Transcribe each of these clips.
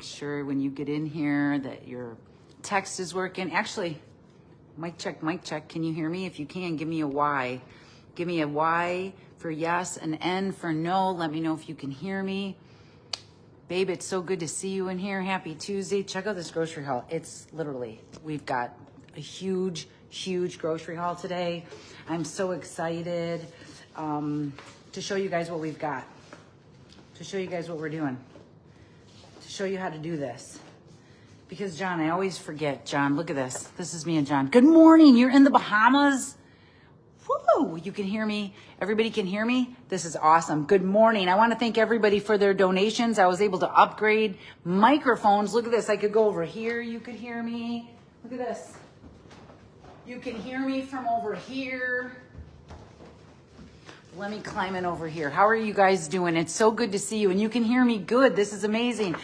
Sure when you get in here that your text is working. Actually, mic check, mic check. Can you hear me? If you can, give me a Y. Give me a Y for yes, an N for no. Let me know if you can hear me. Babe, it's so good to see you in here. Happy Tuesday. Check out this grocery haul. It's literally, we've got a huge grocery haul today. I'm so excited to show you guys what we've got, to show you guys what we're doing, to show you how to do this. Because John, I always forget. John, look at this. This is me and John. Good morning. You're in the Bahamas. Woo! You can hear me. Everybody can hear me. This is awesome. Good morning. I want to thank everybody for their donations. I was able to upgrade microphones. Look at this. I could go over here. You could hear me. Look at this. You can hear me from over here. Let me climb in over here. How are you guys doing? It's so good to see you, and you can hear me good. This is amazing.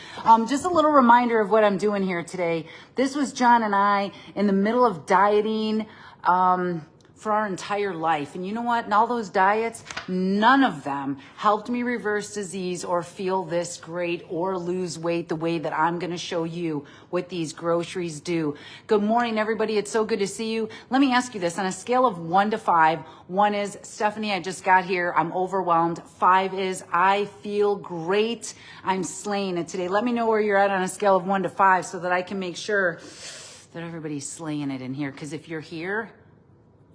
Just a little reminder of what I'm doing here today. This was John and I in the middle of dieting for our entire life. And you know what? In all those diets, none of them helped me reverse disease or feel this great or lose weight the way that I'm going to show you what these groceries do. Good morning, everybody. It's so good to see you. Let me ask you this. On a scale of 1 to 5, 1 is, Stephanie, I just got here. I'm overwhelmed. 5 is, I feel great. I'm slaying it today. Let me know where you're at on a scale of 1 to 5 so that I can make sure that everybody's slaying it in here. Because if you're here,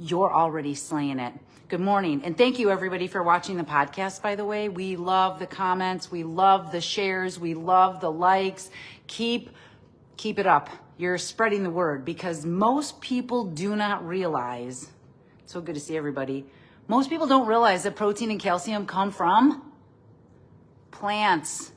you're already slaying it. Good morning. And thank you, everybody, for watching the podcast, by the way. We love the comments. We love the shares. We love the likes. Keep it up. You're spreading the word because most people do not realize, so good to see everybody, most people don't realize that protein and calcium come from plants.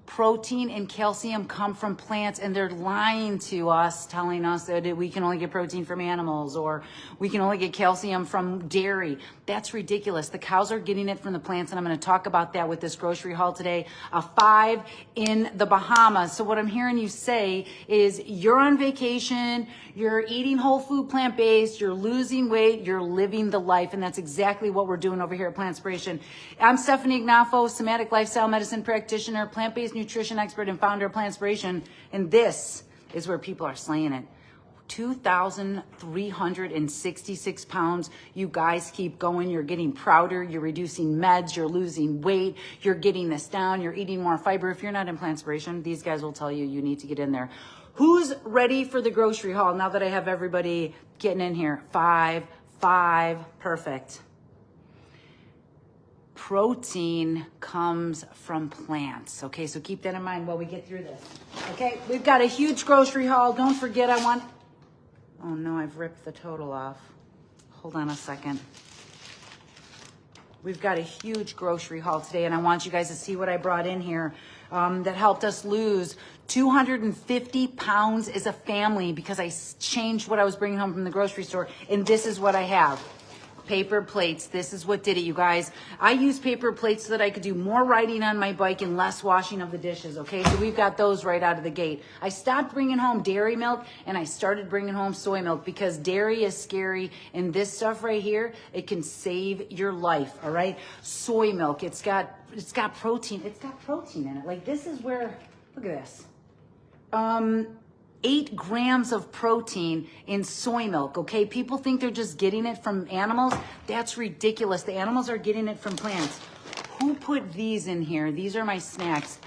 Protein and calcium come from plants, and they're lying to us, telling us that we can only get protein from animals or we can only get calcium from dairy. That's ridiculous. The cows are getting it from the plants, and I'm going to talk about that with this grocery haul today. A 5 in the Bahamas. So what I'm hearing you say is you're on vacation, you're eating whole food, plant-based, you're losing weight, you're living the life, and that's exactly what we're doing over here at Plantspiration. I'm Stephanie Ignafo, somatic lifestyle medicine practitioner, plant-based nutrition expert, and founder of Plantspiration, and this is where people are slaying it. 2,366 pounds. You guys keep going. You're getting prouder. You're reducing meds. You're losing weight. You're getting this down. You're eating more fiber. If you're not in Plantspiration, these guys will tell you you need to get in there. Who's ready for the grocery haul now that I have everybody getting in here? 5, perfect. Protein comes from plants. Okay, so keep that in mind while we get through this. Okay, we've got a huge grocery haul. Don't forget, oh no, I've ripped the total off. Hold on a second. We've got a huge grocery haul today, and I want you guys to see what I brought in here that helped us lose 250 pounds as a family because I changed what I was bringing home from the grocery store, and this is what I have. Paper plates. This is what did it, you guys. I use paper plates so that I could do more riding on my bike and less washing of the dishes, okay? So we've got those right out of the gate. I stopped bringing home dairy milk, and I started bringing home soy milk because dairy is scary, and this stuff right here, it can save your life, all right? Soy milk, it's got protein. It's got protein in it. Like, this is where, look at this. 8 grams of protein in soy milk, okay? People think they're just getting it from animals. That's ridiculous. The animals are getting it from plants. Who put these in here? These are my snacks.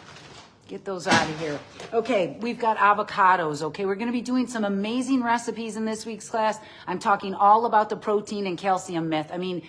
Get those out of here. Okay, we've got avocados, okay? We're going to be doing some amazing recipes in this week's class. I'm talking all about the protein and calcium myth. I mean,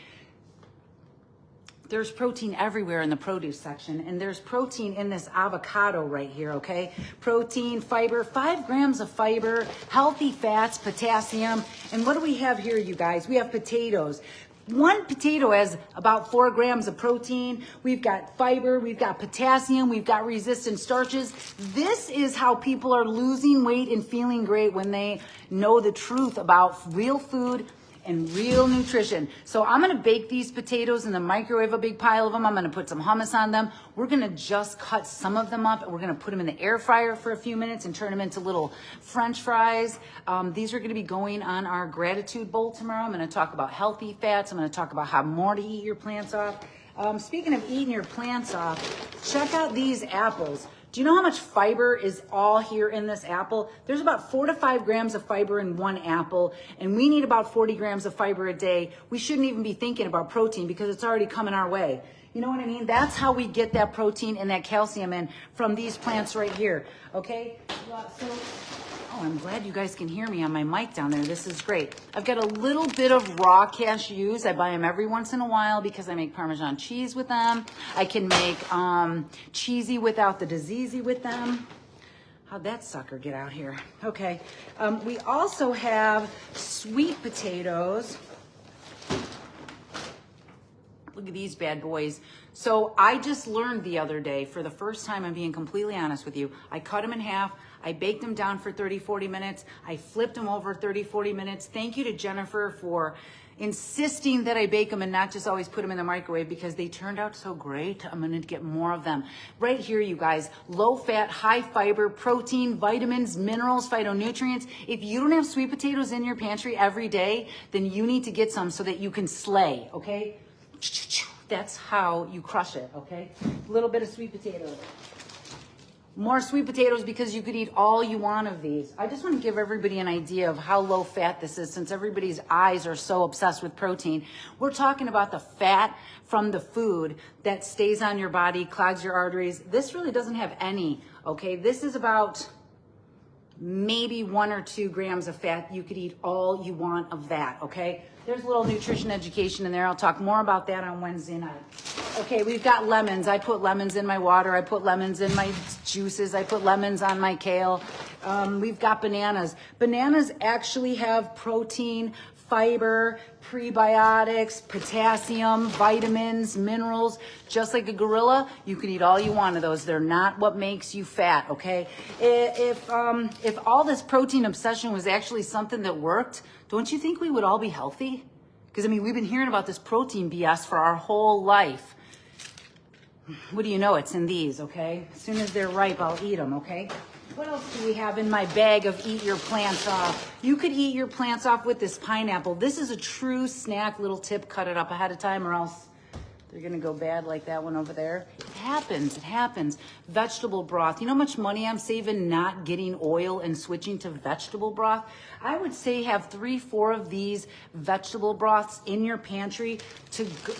there's protein everywhere in the produce section, and there's protein in this avocado right here, okay? Protein, fiber, 5 grams of fiber, healthy fats, potassium. And what do we have here, you guys? We have potatoes. 1 potato has about 4 grams of protein. We've got fiber, we've got potassium, we've got resistant starches. This is how people are losing weight and feeling great when they know the truth about real food and real nutrition. So I'm gonna bake these potatoes in the microwave, a big pile of them. I'm gonna put some hummus on them. We're gonna just cut some of them up, and we're gonna put them in the air fryer for a few minutes and turn them into little French fries. These are gonna be going on our gratitude bowl tomorrow. I'm gonna talk about healthy fats. I'm gonna talk about how more to eat your plants off. Speaking of eating your plants off, check out these apples. Do you know how much fiber is all here in this apple? There's about 4 to 5 grams of fiber in one apple, and we need about 40 grams of fiber a day. We shouldn't even be thinking about protein because it's already coming our way. You know what I mean? That's how we get that protein and that calcium in from these plants right here, okay? So, oh, I'm glad you guys can hear me on my mic down there. This is great. I've got a little bit of raw cashews. I buy them every once in a while because I make Parmesan cheese with them. I can make cheesy without the diseasey with them. How'd that sucker get out here? Okay. We also have sweet potatoes. Look at these bad boys. So I just learned the other day, for the first time, I'm being completely honest with you, I cut them in half. I baked them down for 30, 40 minutes. I flipped them over 30, 40 minutes. Thank you to Jennifer for insisting that I bake them and not just always put them in the microwave because they turned out so great. I'm gonna get more of them. Right here, you guys, low fat, high fiber, protein, vitamins, minerals, phytonutrients. If you don't have sweet potatoes in your pantry every day, then you need to get some so that you can slay, okay? That's how you crush it, okay? A little bit of sweet potatoes. More sweet potatoes because you could eat all you want of these. I just want to give everybody an idea of how low fat this is since everybody's eyes are so obsessed with protein. We're talking about the fat from the food that stays on your body, clogs your arteries. This really doesn't have any, okay? This is about maybe 1 or 2 grams of fat. You could eat all you want of that, okay? There's a little nutrition education in there. I'll talk more about that on Wednesday night. Okay, we've got lemons. I put lemons in my water. I put lemons in my juices. I put lemons on my kale. We've got bananas. Bananas actually have protein, fiber, prebiotics, potassium, vitamins, minerals. Just like a gorilla, you can eat all you want of those. They're not what makes you fat, okay? If all this protein obsession was actually something that worked, don't you think we would all be healthy? Because, I mean, we've been hearing about this protein BS for our whole life. What do you know? It's in these, okay? As soon as they're ripe, I'll eat them, okay? What else do we have in my bag of eat your plants off? You could eat your plants off with this pineapple. This is a true snack. Little tip, cut it up ahead of time or else they're gonna go bad like that one over there. It happens, it happens. Vegetable broth. You know how much money I'm saving not getting oil and switching to vegetable broth? I would say have 3, 4 of these vegetable broths in your pantry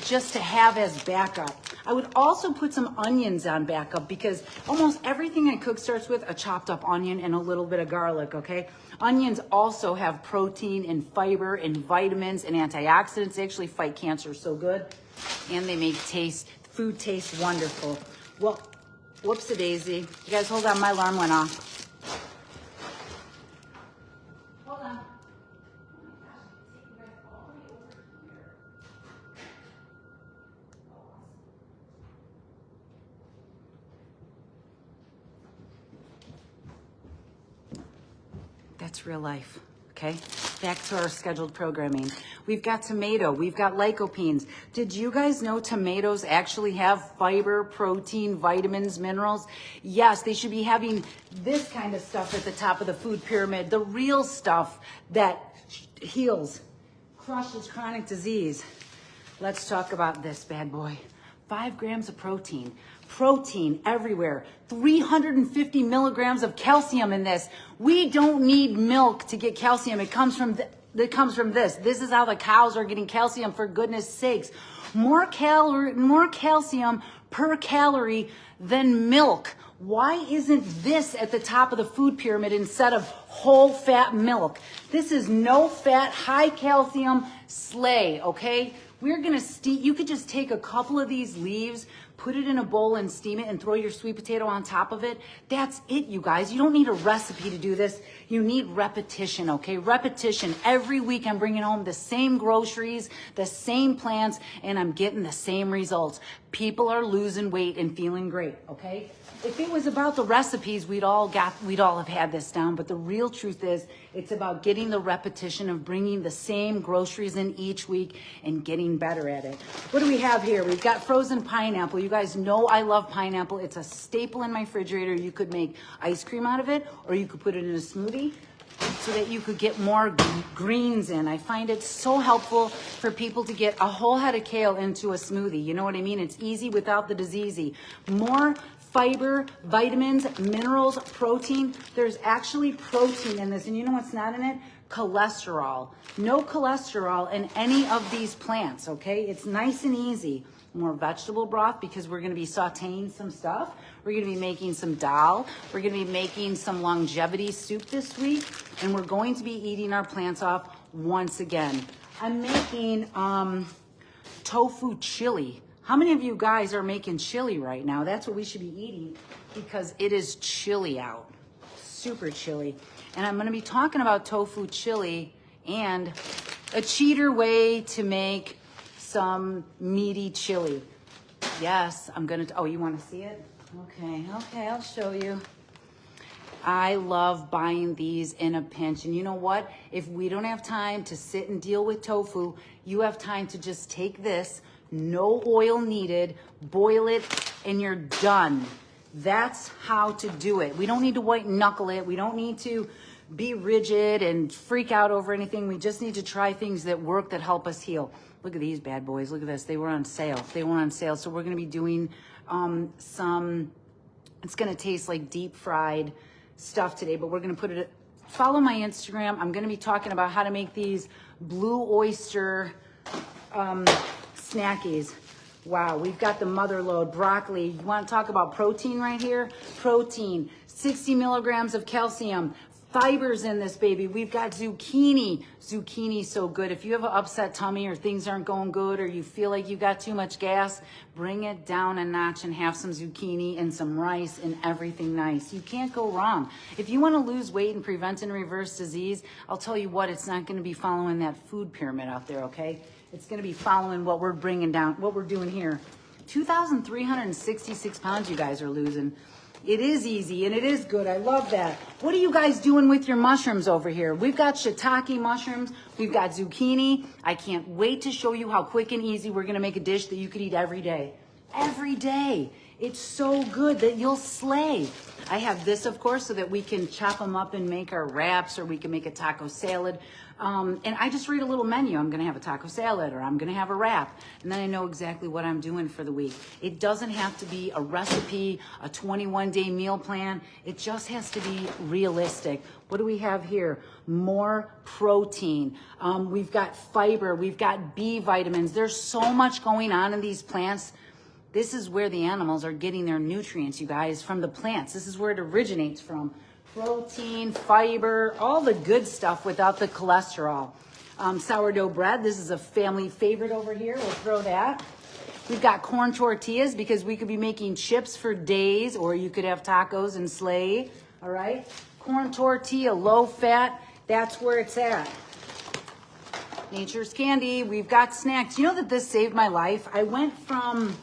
just to have as backup. I would also put some onions on backup because almost everything I cook starts with a chopped up onion and a little bit of garlic, okay? Onions also have protein and fiber and vitamins and antioxidants. They actually fight cancer so good. And they make food taste wonderful. Well, whoops-a-daisy. You guys hold on, my alarm went off. Hold on. That's real life. Okay, back to our scheduled programming. We've got tomato, we've got lycopenes. Did you guys know tomatoes actually have fiber, protein, vitamins, minerals? Yes, they should be having this kind of stuff at the top of the food pyramid, the real stuff that heals, crushes chronic disease. Let's talk about this bad boy. 5 grams of protein. Protein everywhere. 350 milligrams of calcium in this. We don't need milk to get calcium. It comes from this. This is how the cows are getting calcium, for goodness sakes. More calcium per calorie than milk. Why isn't this at the top of the food pyramid instead of whole fat milk? This is no fat, high calcium slay, okay? We're gonna steam. You could just take a couple of these leaves, put it in a bowl and steam it and throw your sweet potato on top of it. That's it, you guys. You don't need a recipe to do this. You need repetition, okay? Repetition. Every week I'm bringing home the same groceries, the same plants, and I'm getting the same results. People are losing weight and feeling great, okay? If it was about the recipes, we'd all have had this down, but the real truth is it's about getting the repetition of bringing the same groceries in each week and getting better at it. What do we have here? We've got frozen pineapple. You guys know I love pineapple. It's a staple in my refrigerator. You could make ice cream out of it, or you could put it in a smoothie so that you could get more greens in. I find it so helpful for people to get a whole head of kale into a smoothie. You know what I mean? It's easy without the diseasey. More fiber, vitamins, minerals, protein. There's actually protein in this. And you know what's not in it? Cholesterol. No cholesterol in any of these plants, okay? It's nice and easy. More vegetable broth because we're gonna be sauteing some stuff. We're gonna be making some dal. We're gonna be making some longevity soup this week. And we're going to be eating our plants off once again. I'm making tofu chili. How many of you guys are making chili right now? That's what we should be eating because it is chilly out. Super chilly. And I'm gonna be talking about tofu chili and a cheater way to make some meaty chili. Yes, I'm gonna, oh, you wanna see it? Okay, I'll show you. I love buying these in a pinch. And you know what? If we don't have time to sit and deal with tofu, you have time to just take this, no oil needed, boil it, and you're done. That's how to do it. We don't need to white knuckle it. We don't need to be rigid and freak out over anything. We just need to try things that work, that help us heal. Look at these bad boys. Look at this. They were on sale. So we're going to be doing some, it's going to taste like deep fried stuff today, but we're going to put it, follow my Instagram. I'm going to be talking about how to make these blue oyster snackies. Wow, we've got the mother load broccoli. You want to talk about protein right here? Protein, 60 milligrams of calcium, fibers in this baby. We've got zucchini. Zucchini's so good. If you have an upset tummy or things aren't going good or you feel like you got too much gas, bring it down a notch and have some zucchini and some rice and everything nice. You can't go wrong. If you want to lose weight and prevent and reverse disease, I'll tell you what, it's not going to be following that food pyramid out there, okay? It's going to be following what we're bringing down, what we're doing here. 2,366 pounds you guys are losing. It is easy and it is good. I love that. What are you guys doing with your mushrooms over here? We've got shiitake mushrooms. We've got zucchini. I can't wait to show you how quick and easy we're going to make a dish that you could eat every day. Every day. It's so good that you'll slay. I have this, of course, so that we can chop them up and make our wraps, or we can make a taco salad. And I just read a little menu. I'm going to have a taco salad, or I'm going to have a wrap. And then I know exactly what I'm doing for the week. It doesn't have to be a recipe, a 21-day meal plan. It just has to be realistic. What do we have here? More protein. We've got fiber. We've got B vitamins. There's so much going on in these plants. This is where the animals are getting their nutrients, you guys, from the plants. This is where it originates from. Protein, fiber, all the good stuff without the cholesterol. Sourdough bread, this is a family favorite over here. We'll throw that. We've got corn tortillas because we could be making chips for days, or you could have tacos and slay, all right? Corn tortilla, low fat, that's where it's at. Nature's candy, we've got snacks. You know that this saved my life? I went from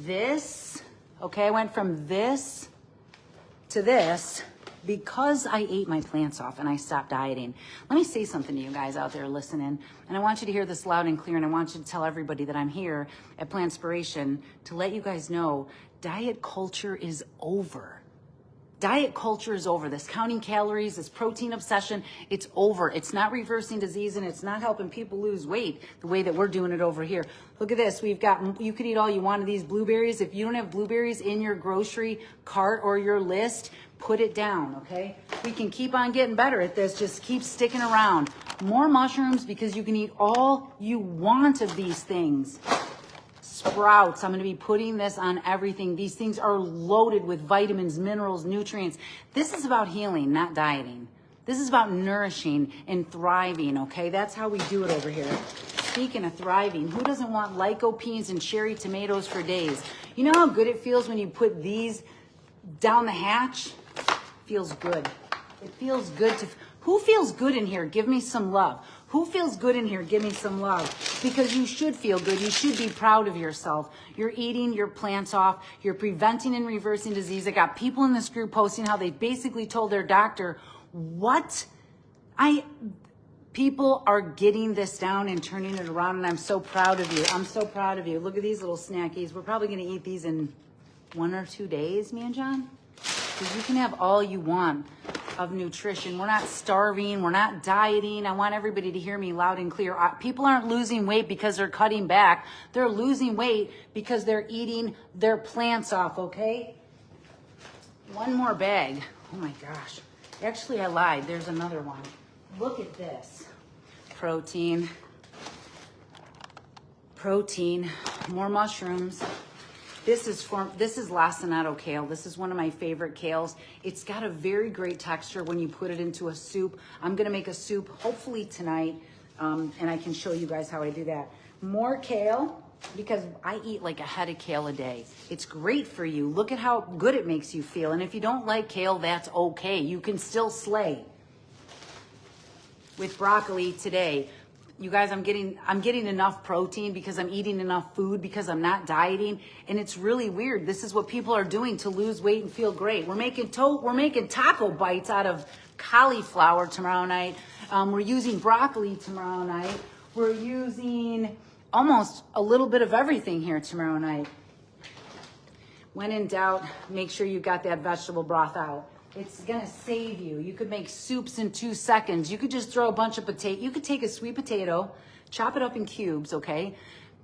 this, okay, I went from this to this because I ate my plants off and I stopped dieting. Let me say something to you guys out there listening, and I want you to hear this loud and clear, and I want you to tell everybody that I'm here at Plantspiration to let you guys know diet culture is over. Diet culture is over. This counting calories, this protein obsession, it's over. It's not reversing disease, and it's not helping people lose weight the way that we're doing it over here. Look at this. We've got, you could eat all you want of these blueberries. If you don't have blueberries in your grocery cart or your list, put it down, okay? We can keep on getting better at this. Just keep sticking around. More mushrooms because you can eat all you want of these things. Sprouts, I'm going to be putting this on everything. These things are loaded with vitamins, minerals, nutrients. This is about healing, not dieting. This is about nourishing and thriving, okay? That's how we do it over here. Speaking of thriving, who doesn't want lycopenes and cherry tomatoes for days? You know how good it feels when you put these down the hatch? Feels good. It feels good to... Who feels good in here? Give me some love. Who feels good in here? Give me some love. Because you should feel good. You should be proud of yourself. You're eating your plants off. You're preventing and reversing disease. I got people in this group posting how they basically told their doctor, what? People are getting this down and turning it around, and I'm so proud of you. I'm so proud of you. Look at these little snackies. We're probably going to eat these in 1 or 2 days, me and John. Because you can have all you want of nutrition. We're not starving. We're not dieting. I want everybody to hear me loud and clear. People aren't losing weight because they're cutting back. They're losing weight because they're eating their plants off, okay? one more bag. Oh my gosh. Actually, I lied. There's another one. Look at this. Protein, more mushrooms. This is lacinato kale. This is one of my favorite kales. It's got a very great texture when you put it into a soup. I'm gonna make a soup hopefully tonight, and I can show you guys how I do that. More kale, because I eat like a head of kale a day. It's great for you. Look at how good it makes you feel. And if you don't like kale, that's okay. You can still slay. With broccoli today, you guys, I'm getting enough protein because I'm eating enough food because I'm not dieting, and it's really weird. This is what people are doing to lose weight and feel great. We're making taco bites out of cauliflower tomorrow night. We're using broccoli tomorrow night. We're using almost a little bit of everything here tomorrow night. When in doubt, make sure you got that vegetable broth out. It's gonna save you. You could make soups in 2 seconds. You could just throw a bunch of potato. You could take a sweet potato, chop it up in cubes, okay?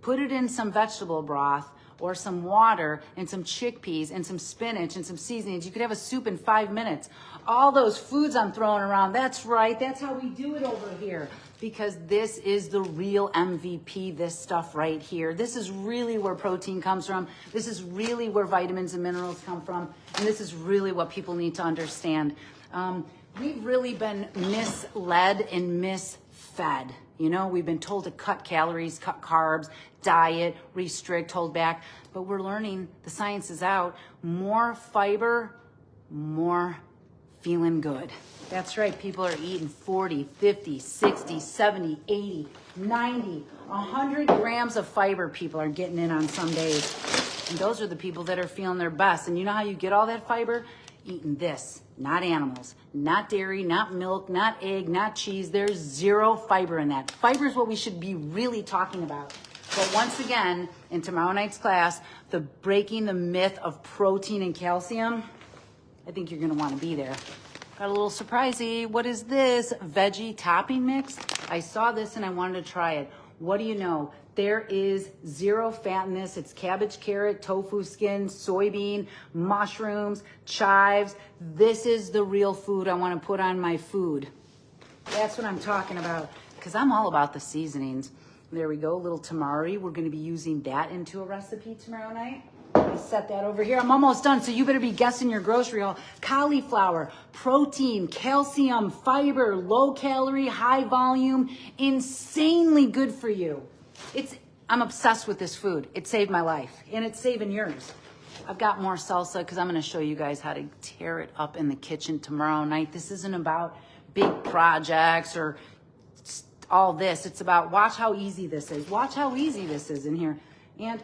Put it in some vegetable broth or some water and some chickpeas and some spinach and some seasonings. You could have a soup in 5 minutes. All those foods I'm throwing around, that's right. That's how we do it over here, because this is the real MVP, this stuff right here. This is really where protein comes from. This is really where vitamins and minerals come from. And this is really what people need to understand. We've really been misled and misfed. You know, we've been told to cut calories, cut carbs, diet, restrict, hold back. But we're learning, the science is out, more fiber, more feeling good. That's right. People are eating 40, 50, 60, 70, 80, 90, 100 grams of fiber people are getting in on some days. And those are the people that are feeling their best. And you know how you get all that fiber? Eating this, not animals, not dairy, not milk, not egg, not cheese. There's zero fiber in that. Fiber is what we should be really talking about. But once again, in tomorrow night's class, the breaking the myth of protein and calcium, I think you're gonna wanna be there. Got a little surprisey. What is this? Veggie topping mix? I saw this and I wanted to try it. What do you know? There is zero fat in this. It's cabbage, carrot, tofu skin, soybean, mushrooms, chives. This is the real food I want to put on my food. That's what I'm talking about, because I'm all about the seasonings. There we go, a little tamari. We're going to be using that into a recipe tomorrow night. Let me set that over here. I'm almost done, so you better be guessing your grocery haul. Cauliflower, protein, calcium, fiber, low calorie, high volume, insanely good for you. I'm obsessed with this food. It saved my life, and it's saving yours. I've got more salsa because I'm going to show you guys how to tear it up in the kitchen tomorrow night. This isn't about big projects or all this. It's about watch how easy this is. Watch how easy this is in here. And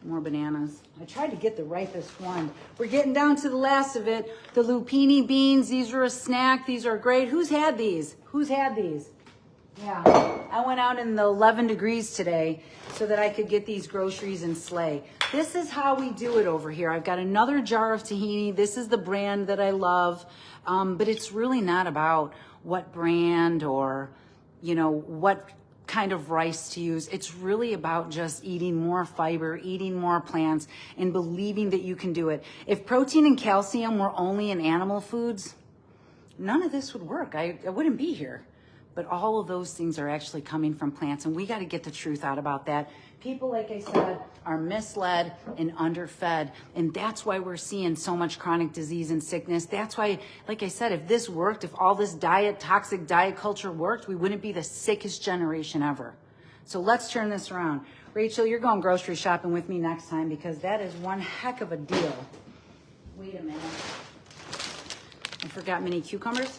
more bananas. I tried to get the ripest one. We're getting down to the last of it. The lupini beans. These are a snack. These are great. Who's had these? Who's had these? Yeah, I went out in the 11 degrees today so that I could get these groceries and slay. This is how we do it over here. I've got another jar of tahini. This is the brand that I love, but it's really not about what brand or, you know, what kind of rice to use. It's really about just eating more fiber, eating more plants, and believing that you can do it. If protein and calcium were only in animal foods, none of this would work. I wouldn't be here. But all of those things are actually coming from plants, and we got to get the truth out about that. People, like I said, are misled and underfed, and that's why we're seeing so much chronic disease and sickness. That's why, like I said, if this worked, if all this toxic diet culture worked, we wouldn't be the sickest generation ever. So let's turn this around. Rachel, you're going grocery shopping with me next time, because that is one heck of a deal. Wait a minute. I forgot mini cucumbers.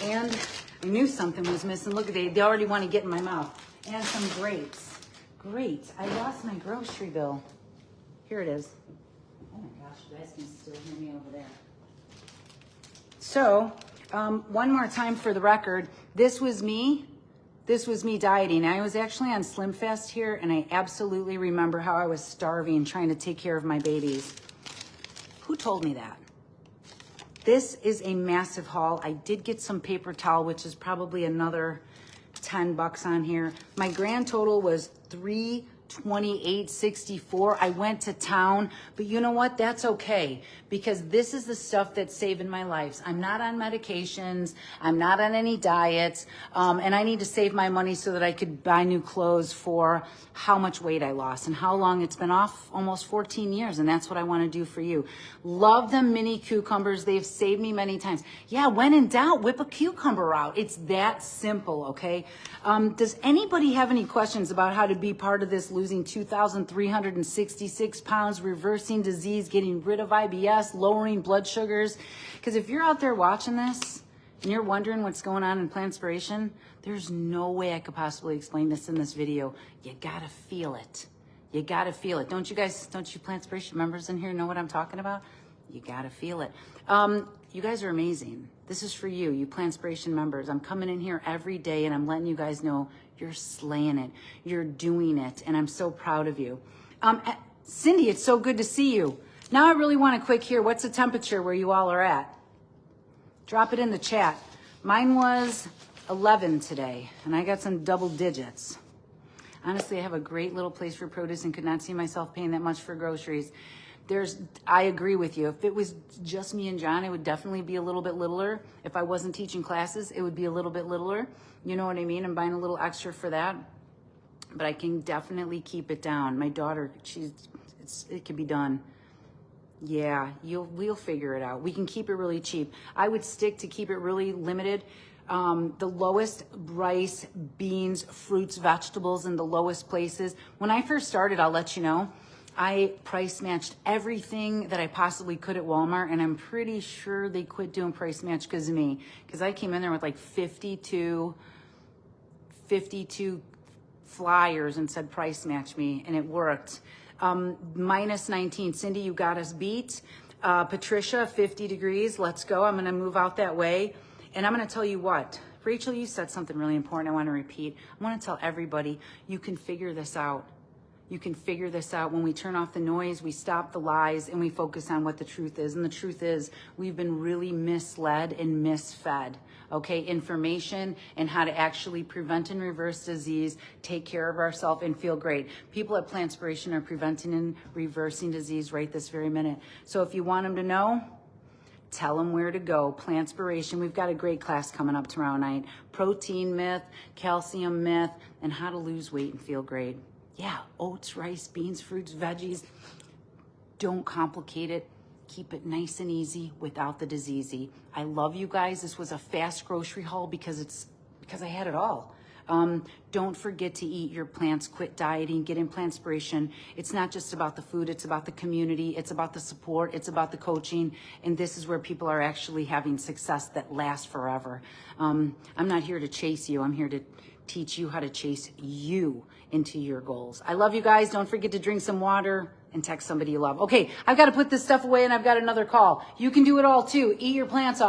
And I knew something was missing. Look at they already want to get in my mouth. And some grapes. Great. I lost my grocery bill. Here it is. Oh my gosh, you guys can still hear me over there. So, one more time for the record. This was me dieting. I was actually on Slim Fast here, and I absolutely remember how I was starving, trying to take care of my babies. Who told me that? This is a massive haul. I did get some paper towel, which is probably another $10 on here. My grand total was $3 28.64. I went to town, but you know what? That's okay, because this is the stuff that's saving my life. I'm not on medications. I'm not on any diets. And I need to save my money so that I could buy new clothes for how much weight I lost and how long it's been off, almost 14 years. And that's what I want to do for you. Love the mini cucumbers. They've saved me many times. Yeah, when in doubt, whip a cucumber out. It's that simple, okay? Does anybody have any questions about how to be part of this losing 2,366 pounds, reversing disease, getting rid of IBS, lowering blood sugars? Because if you're out there watching this and you're wondering what's going on in Plantspiration, there's no way I could possibly explain this in this video. You gotta feel it. You gotta feel it. Don't you Plantspiration members in here know what I'm talking about? You gotta feel it. You guys are amazing. This is for you, you Plantspiration members. I'm coming in here every day and I'm letting you guys know you're slaying it. You're doing it. And I'm so proud of you. Cindy, it's so good to see you. Now I really want to quick hear, what's the temperature where you all are at? Drop it in the chat. Mine was 11 today, and I got some double digits. Honestly, I have a great little place for produce and could not see myself paying that much for groceries. I agree with you. If it was just me and John, it would definitely be a little bit littler. If I wasn't teaching classes, it would be a little bit littler. You know what I mean? I'm buying a little extra for that. But I can definitely keep it down. My daughter, it can be done. Yeah, we'll figure it out. We can keep it really cheap. I would stick to keep it really limited. The lowest rice, beans, fruits, vegetables in the lowest places. When I first started, I'll let you know, I price matched everything that I possibly could at Walmart, and I'm pretty sure they quit doing price match because of me. Because I came in there with like 52 flyers and said price match me, and it worked. Minus 19. Cindy, you got us beat. Patricia, 50 degrees. Let's go. I'm going to move out that way. And I'm going to tell you what. Rachel, you said something really important I want to repeat. I want to tell everybody, you can figure this out. You can figure this out. When we turn off the noise, we stop the lies, and we focus on what the truth is. And the truth is, we've been really misled and misfed. Okay, information and how to actually prevent and reverse disease, take care of ourselves, and feel great. People at Plantspiration are preventing and reversing disease right this very minute. So if you want them to know, tell them where to go. Plantspiration. We've got a great class coming up tomorrow night. Protein myth, calcium myth, and how to lose weight and feel great. Yeah, oats, rice, beans, fruits, veggies. Don't complicate it. Keep it nice and easy without the diseasey. I love you guys. This was a fast grocery haul because I had it all. Don't forget to eat your plants. Quit dieting. Get in Plantspiration. It's not just about the food. It's about the community. It's about the support. It's about the coaching. And this is where people are actually having success that lasts forever. I'm not here to chase you. I'm here to teach you how to chase you into your goals. I love you guys. Don't forget to drink some water and text somebody you love. Okay, I've got to put this stuff away and I've got another call. You can do it all too. Eat your plants off.